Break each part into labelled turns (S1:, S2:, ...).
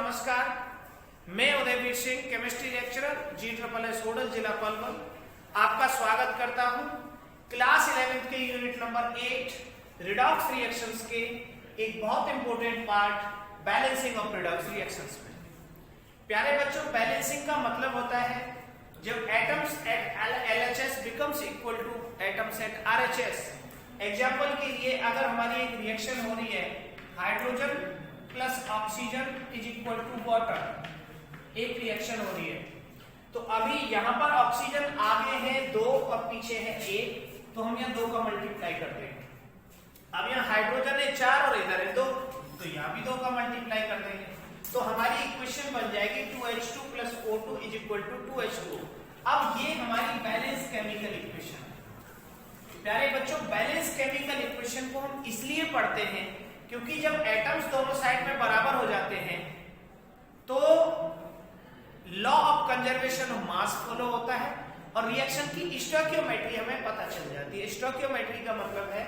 S1: नमस्कार। मैं Udayveer Singh, chemistry lecturer GSSS Hodal, जिला पलवल, आपका स्वागत करता हूं क्लास 11th के यूनिट नंबर 8 रिडॉक्स रिएक्शंस के एक बहुत important part balancing of redox reactions में। प्यारे बच्चों, बैलेंसिंग का मतलब होता है जब atoms at LHS becomes equal to atoms at RHS। Example के लिए अगर हमारी एक रिएक्शन हो रही है hydrogen plus oxygen is equal to water, एक रिएक्शन हो रही है, तो अभी यहां पर ऑक्सीजन आगे है 2 और पीछे है 1, तो हम यहाँ 2 का मल्टीप्लाई करते हैं। अब यहाँ हाइड्रोजन है 4 और इधर है 2, तो यहाँ भी 2 का मल्टीप्लाई कर देंगे, तो हमारी इक्वेशन बन जाएगी 2H2 plus O2 is equal to 2H2। अब ये हमारी बैलेंस केमिकल इक्वेशन है। प्यारे बच्चों, बैलेंस केमिकल इक्वेशन को हम इसलिए पढ़ते हैं क्योंकि जब एटम्स दोनों साइड में बराबर हो जाते हैं तो law of conservation of mass follow होता है और रिएक्शन की स्टोइकियोमेट्री हमें पता चल जाती है। स्टोइकियोमेट्री का मतलब है,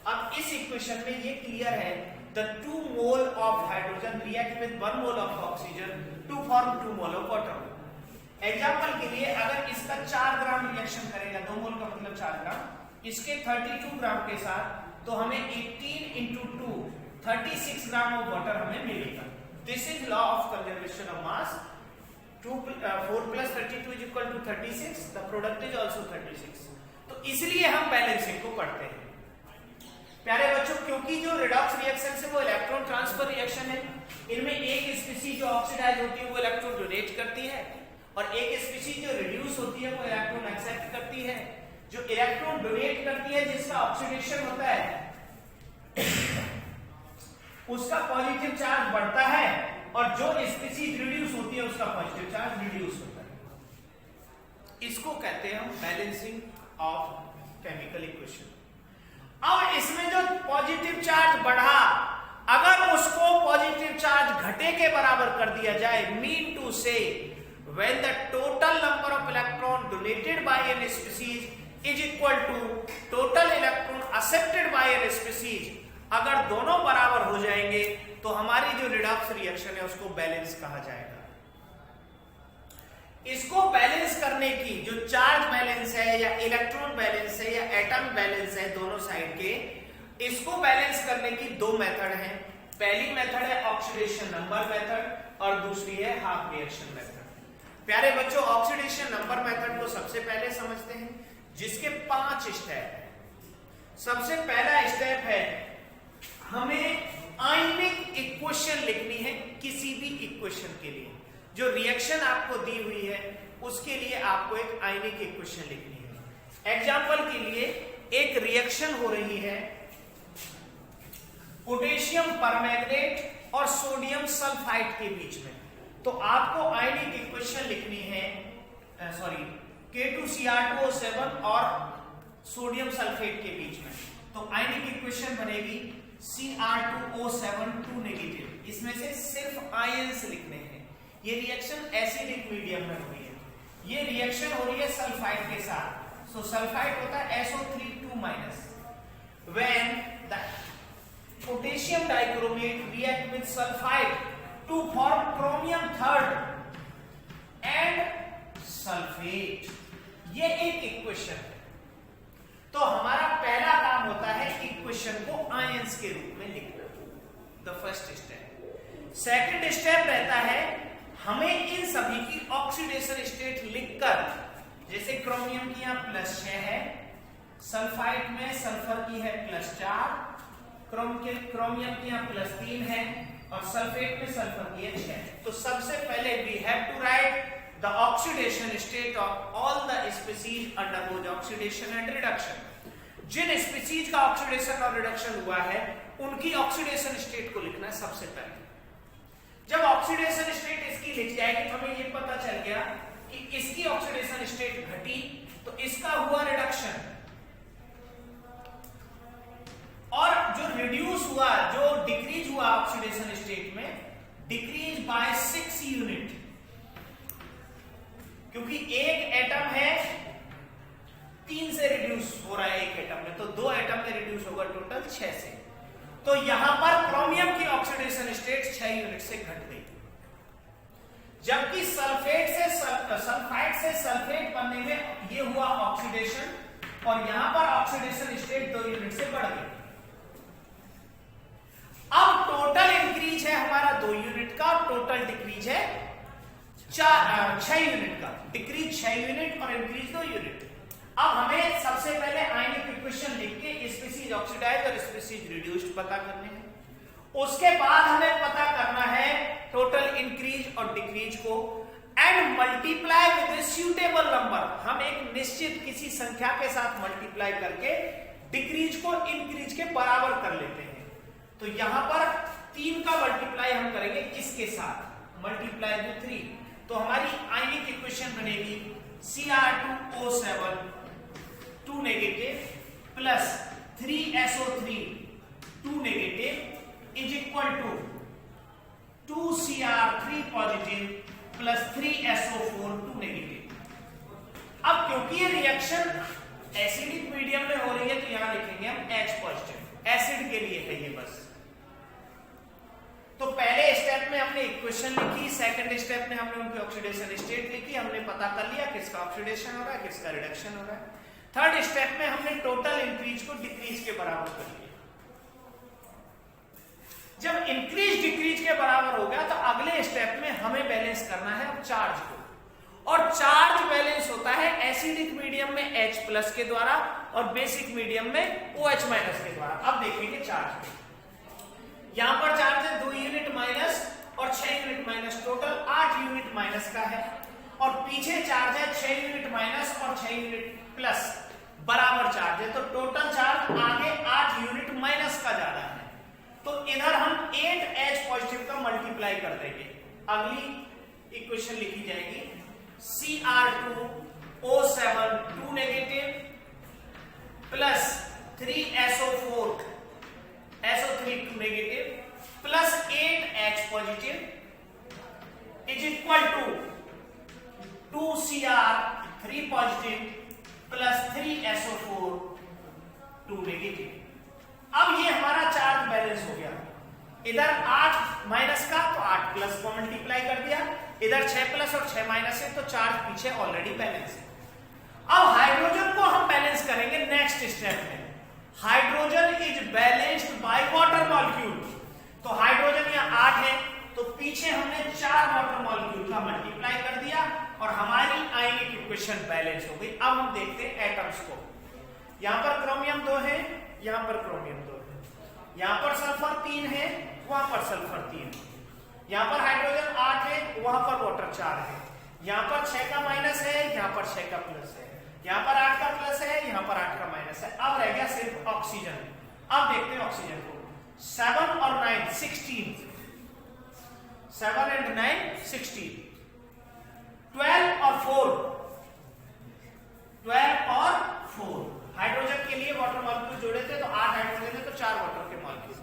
S1: अब इस इक्वेशन में ये क्लियर है, the 2 mole of hydrogen react with 1 mole of oxygen to form 2 mole of water। Example के लिए अगर इसका 4 ग्राम रिएक्शन करेगा, 2 मोल का मतलब 4 ग्राम, इसके 32 ग्राम के साथ, तो हमें 18 into 2 36 ग्राम ऑफ वाटर हमें मिलेगा। This is law of conservation of mass. 4 plus 32 is equal to 36, the product is also 36। तो इसलिए हम बैलेंसिंग को पढ़ते हैं। प्यारे बच्चों, क्योंकि जो रिडॉक्स रिएक्शन है वो इलेक्ट्रॉन ट्रांसफर रिएक्शन है, इनमें एक स्पीशीज जो ऑक्सीडाइज होती है वो इलेक्ट्रॉन डोनेट करती है और एक स्पीशीज जो रिड्यूस होती है वो इलेक्ट्रॉन एक्सेप्ट करती है। जो इलेक्ट्रॉन डोनेट करती है, जिसका ऑक्सीडेशन होता है, उसका पॉजिटिव चार्ज बढ़ता है और जो स्पीशीज रिड्यूस होती है उसका पॉजिटिव चार्ज रिड्यूस होता है। इसको कहते हैं हम बैलेंसिंग ऑफ केमिकल इक्वेशन। अब इसमें जो पॉजिटिव चार्ज बढ़ा, अगर उसको पॉजिटिव चार्ज घटे के बराबर कर दिया जाए, मीन टू से when the total number of electron donated by an species is equal to total electron accepted by an species, अगर दोनों बराबर हो जाएंगे तो हमारी जो रिडॉक्स रिएक्शन है उसको बैलेंस कहा जाएगा। इसको बैलेंस करने की, जो चार्ज बैलेंस है या इलेक्ट्रॉन बैलेंस है या एटम बैलेंस है दोनों साइड के, इसको बैलेंस करने की 2 मेथड हैं। पहली मेथड है ऑक्सीडेशन नंबर मेथड और दूसरी है हाफ रिएक्शन मेथड। प्यारे बच्चों, ऑक्सीडेशन नंबर मेथड को सबसे पहले समझते हैं, जिसके 5 स्टेप है। सबसे पहला स्टेप है, हमें आयनिक इक्वेशन लिखनी है किसी भी इक्वेशन के लिए। जो रिएक्शन आपको दी हुई है उसके लिए आपको एक आयनिक इक्वेशन लिखनी है। एग्जांपल के लिए एक रिएक्शन हो रही है पोटेशियम परमैंगनेट और सोडियम सल्फाइड के बीच में, तो आपको आयनिक इक्वेशन लिखनी है, K2Cr2O7 और सोडियम सल्फेट के बीच में, तो आयनिक इक्वेशन बनेगी Cr2O7 2 नेगेटिव। इसमें से सिर्फ आयंस लिखने हैं। ये रिएक्शन एसिडिक मीडियम में हुई है। ये रिएक्शन हो रही है सल्फाइड के साथ, सो सल्फाइड होता है SO3 2-। When the potassium dichromate react with sulphide to form chromium 3 and sulphate, ये एक इक्वेशन है। तो हमारा पहला काम होता है इक्वेशन को आयंस के रूप में लिखना, the first step. Second step रहता है, हमें इन सभी की ऑक्सीडेशन स्टेट लिखकर, जैसे क्रोमियम की यहां +6 है, सल्फाइड में सल्फर की है +4, क्रोमियम की यहां +3 है और सल्फेट में सल्फर की है 6। तो सबसे पहले we have to write the oxidation state of all the species undergoes oxidation and reduction। जिन स्पीसीज का ऑक्सीडेशन और रिडक्शन हुआ है उनकी ऑक्सीडेशन स्टेट को लिखना है सबसे पहले। जब ऑक्सीडेशन स्टेट इसकी लिख जाएगी तो हमें ये पता चल गया कि इसकी ऑक्सीडेशन स्टेट घटी तो इसका हुआ रिडक्शन, और जो रिड्यूस हुआ, जो डिक्रीज हुआ ऑक्सीडेशन स्टेट में, डिक्रीज बाय 6 यूनिट, क्योंकि एक एटम है 3 से रिड्यूस हो रहा है एक एटम में, तो 2 एटम में रिड्यूस होगा टोटल 6 से। तो यहां पर क्रोमियम की ऑक्सीडेशन स्टेट 6 यूनिट से घट गई। जबकि सल्फाइड से सल्फेट बनने में ये हुआ ऑक्सीडेशन और यहां पर ऑक्सीडेशन स्टेट 2 यूनिट से बढ़ गई। अब टोटल इंक्रीज है हमारा 2 यूनिट का, टोटल डिक्रीज है 6 यूनिट का। डिक्रीज 6 यूनिट और इंक्रीज 2 यूनिट। अब हमें सबसे पहले आयनिक इक्वेशन लिख के स्पीसीज ऑक्सीडाइज और स्पीसीज रिड्यूस्ड पता करने हैं। उसके बाद हमें पता करना है टोटल इंक्रीज और डिक्रीज को and multiply with suitable number. हम एक निश्चित किसी संख्या के साथ मल्टीप्लाई करके डिक्रीज को इंक्रीज के बराबर कर लेते हैं। तो यहां पर 3 का मल्टीप्लाई हम करेंगे किसके साथ? Multiply with 3। तो हमारी आयनिक इक्वेशन बनेगी Cr2O7 2 negative plus 3SO3 2 negative is equal to 2Cr3 positive plus 3SO4 2 negative. अब क्योंकि ये रिएक्शन एसिडिक मीडियम में हो रही है तो यहां लिखेंगे हम H पॉजिटिव, एसिड के लिए है ये बस। तो पहले स्टेप में हमने इक्वेशन लिखी, सेकंड स्टेप में हमने उनकी ऑक्सीडेशन स्टेट लिखी, हमने पता कर लिया किसका ऑक्सीडेशन हो रहा है किसका रिडक्शन हो रहा है। थर्ड स्टेप में हमने टोटल इंक्रीज को डिक्रीज के बराबर कर लिया। जब इंक्रीज डिक्रीज के बराबर हो गया तो अगले स्टेप में हमें बैलेंस करना है अब चार्ज को, और चार्ज बैलेंस होता है एसिडिक मीडियम में H प्लस के द्वारा और बेसिक मीडियम में OH माइनस के द्वारा। अब देखेंगे चार्ज, यहां पर चार्ज है 2 यूनिट माइनस और 6 unit minus, total 8 unit minus का है, और पीछे चार्ज है 6 यूनिट माइनस और 6 यूनिट प्लस, बराबर चार्ज है। तो टोटल चार्ज आगे 8 यूनिट माइनस का ज्यादा है, तो इधर हम 8H पॉजिटिव का मल्टीप्लाई कर देंगे। अगली इक्वेशन लिखी जाएगी Cr2O7 2 negative plus 3SO4 SO3 2 negative plus 8H positive is equal to 2Cr3 positive plus 3SO4 2 negative. अब ये हमारा चार्ज बैलेंस हो गया। इधर 8 माइनस का तो 8 प्लस को मल्टीप्लाई कर दिया, इधर 6 प्लस और 6 माइनस है तो चार्ज पीछे ऑलरेडी बैलेंस है। अब हाइड्रोजन को हम बैलेंस करेंगे नेक्स्ट स्टेप में। Hydrogen is balanced by water molecule. तो हाइड्रोजन यहाँ 8 है तो पीछे हमने 4 वाटर मॉलिक्यूल का मल्टीप्लाई कर दिया और हमारी आयनिक इक्वेशन बैलेंस हो गई। अब हम देखते हैं एटम्स को। यहां पर क्रोमियम 2 है, यहां पर क्रोमियम 2 है, यहां पर सल्फर 3 है, वहां पर सल्फर 3 है, यहां पर हाइड्रोजन 8 है, वहां पर वाटर 4 है, यहां पर 6 का माइनस है, यहां पर 6 का प्लस है, यहां पर 8 का प्लस है, यहां पर 8 का माइनस है। अब रह गया सिर्फ ऑक्सीजन। अब देखते हैं ऑक्सीजन को। 7 और 9 16, 7 and 9 16, 12 और 4, 12 और 4। हाइड्रोजन के लिए वाटर मॉलिक्यूल जोड़े थे तो 8 हाइड्रोजन है तो 4 वाटर के मॉलिक्यूल।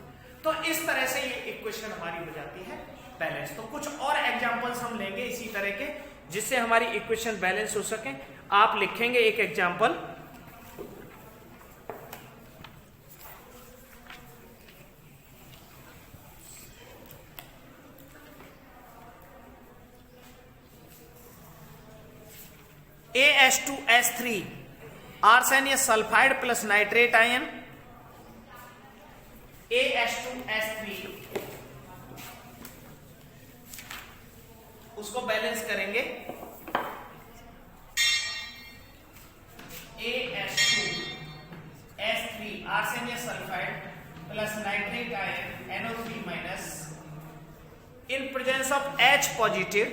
S1: तो इस तरह से ये इक्वेशन हमारी हो जाती है बैलेंस। तो कुछ और एग्जांपल्स हम लेंगे इसी तरह के जिससे हमारी इक्वेशन बैलेंस हो सके। आप लिखेंगे एक example, AH2S3 arsenious sulphide plus nitrate ion, AH2S3 उसको बैलेंस करेंगे AH2S3 arsenious sulphide plus nitrate ion NO3 minus in presence of H positive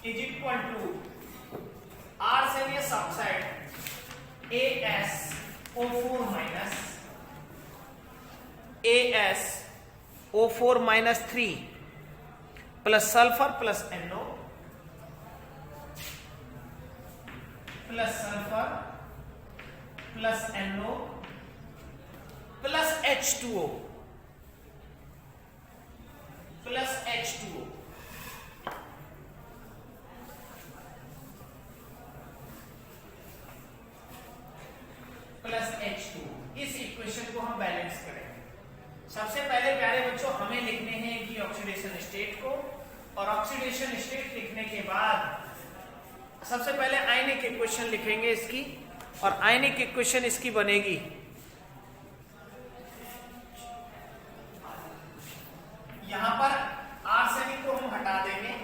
S1: is equal to arsenious oxide AsO4 minus AsO4 minus 3 plus sulfur plus NO plus sulfur plus NO plus H2O plus H2O plus H2। इस equation को हम balance करेंगे। सबसे पहले प्यारे बच्चों हमें लिखने हैं कि ऑक्सीडेशन स्टेट को, और ऑक्सीडेशन स्टेट लिखने के बाद सबसे पहले आयनिक इक्वेशन लिखेंगे इसकी, और आयनिक इक्वेशन इसकी बनेगी यहां पर आर्सेनिक को हम हटा देंगे।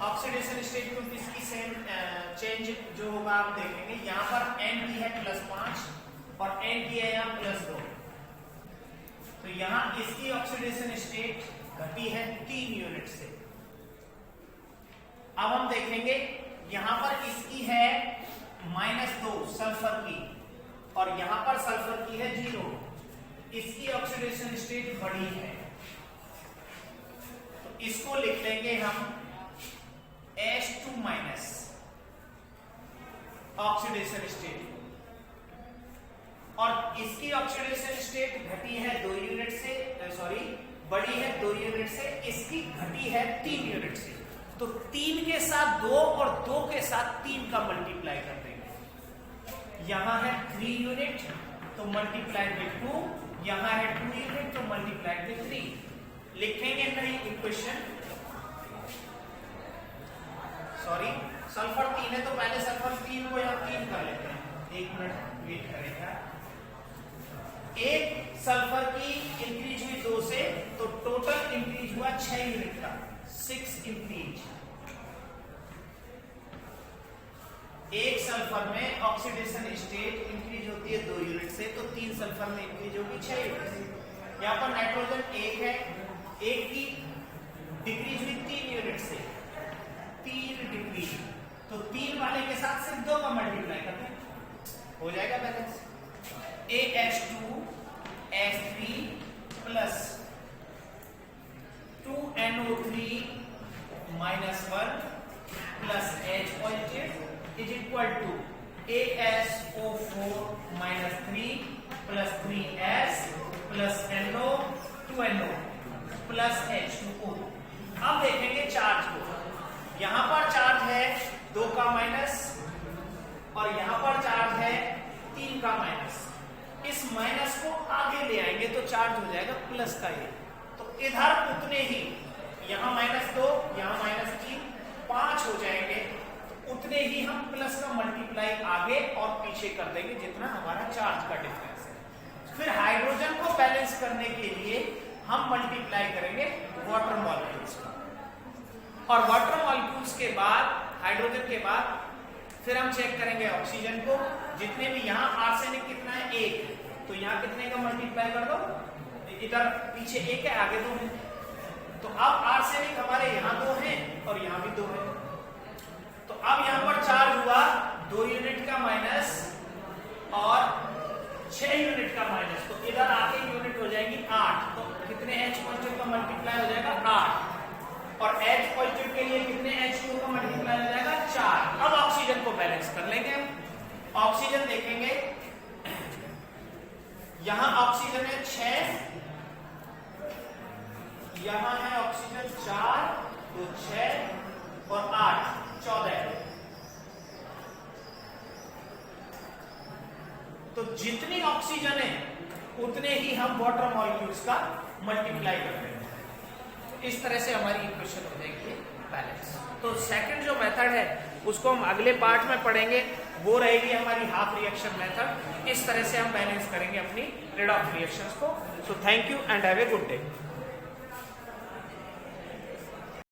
S1: ऑक्सीडेशन स्टेट में इसकी सेम चेंज जो होगा आप देखेंगे। यहां पर N की है +5 और N की है यहां +2, तो यहां इसकी ऑक्सीडेशन स्टेट घटी है 3 यूनिट से। अब हम देखेंगे यहां पर इसकी है -2 सल्फर की, और यहां पर सल्फर की है 0। इसकी ऑक्सीडेशन स्टेट बड़ी है, तो इसको लिख लेंगे हम H2- ऑक्सीडेशन स्टेट, और इसकी ऑक्सीडेशन स्टेट घटी है 2 यूनिट से, बड़ी है 2 यूनिट से, इसकी घटी है 3 यूनिट से। तो 3 के साथ 2 और 2 के साथ 3 का मल्टीप्लाई कर देंगे। यहां है 3 यूनिट तो मल्टीप्लाइड बाय 2, यहां है 2 यूनिट तो मल्टीप्लाइड बाय 3। लिखेंगे नई इक्वेशन, सल्फर 3 है तो पहले सल्फर 3 को यहां 3 कर लेते हैं। 1 मिनट वेट करेगा। एक सल्फर की इंक्रीज हुई 2 से, तो टोटल इंक्रीज हुआ 6 यूनिट का, 6 इंक्रीज। एक सल्फर में ऑक्सीडेशन स्टेट इंक्रीज होती है 2 यूनिट से, तो 3 सल्फर में इंक्रीज होगी 6 यूनिट से। यहां पर नाइट्रोजन 1 है, 1 की डिक्रीज हुई 3 यूनिट से, 3 डिक्रीज, तो 3 वाले के साथ सिर्फ 2 का मल्टीप्लाई करते हैं, हो जाएगा balance. AH2 H3 plus 2NO3 -1 plus H positive is equal to ASO4 -3 plus 3S plus NO 2NO plus H2O। अब देखेंगे चार्ज को। यहां पर चार्ज है 2 का माइनस, और यहां पर चार्ज है 3 का माइनस। इस माइनस को आगे ले आएंगे तो चार्ज हो जाएगा प्लस का ये, तो इधर उतने ही, यहां -2 यहां -3 5 हो जाएंगे, तो उतने ही हम प्लस का मल्टीप्लाई आगे और पीछे कर देंगे जितना हमारा चार्ज का डिफरेंस है। फिर हाइड्रोजन को बैलेंस करने के लिए हम मल्टीप्लाई करेंगे वाटर मॉलिक्यूल्स का, और वाटर मॉलिक्यूल्स के बाद, हाइड्रोजन के बाद फिर हम चेक करेंगे ऑक्सीजन को। जितने भी यहाँ आर्सेनिक कितना है 1, तो यहाँ कितने का मल्टीप्लाई कर दो, इधर पीछे 1 है आगे 2 है, तो अब आर्सेनिक हमारे यहाँ 2 है और यहाँ भी 2 है। तो अब यहाँ पर चार्ज हुआ 2 यूनिट का माइनस और 6 यूनिट का माइनस, तो इधर आके यूनिट हो जाएगी 8, तो कितने H पॉजिटिव का मल्टीप्लाई हो जाएगा 8, और H पॉजिटिव के लिए कितने H2 का मल्टीप्लाई हो जाएगा 4। अब ऑक्सीजन को बैलेंस कर लेंगे। ऑक्सीजन देखेंगे, यहां ऑक्सीजन है 6, यहां है ऑक्सीजन 4, तो 6 और 8 14। तो जितनी ऑक्सीजन है उतने ही हम वाटर मॉलिक्यूल्स का मल्टीप्लाई कर रहे हैं। इस तरह से हमारी इक्वेशन हो जाएगी बैलेंस। तो सेकंड जो मेथड है उसको हम अगले पार्ट में पढ़ेंगे, वो रहेगी हमारी हाफ रिएक्शन मेथड। इस तरह से हम बैलेंस करेंगे अपनी रेडॉक्स रिएक्शंस को। So thank you and have a good day.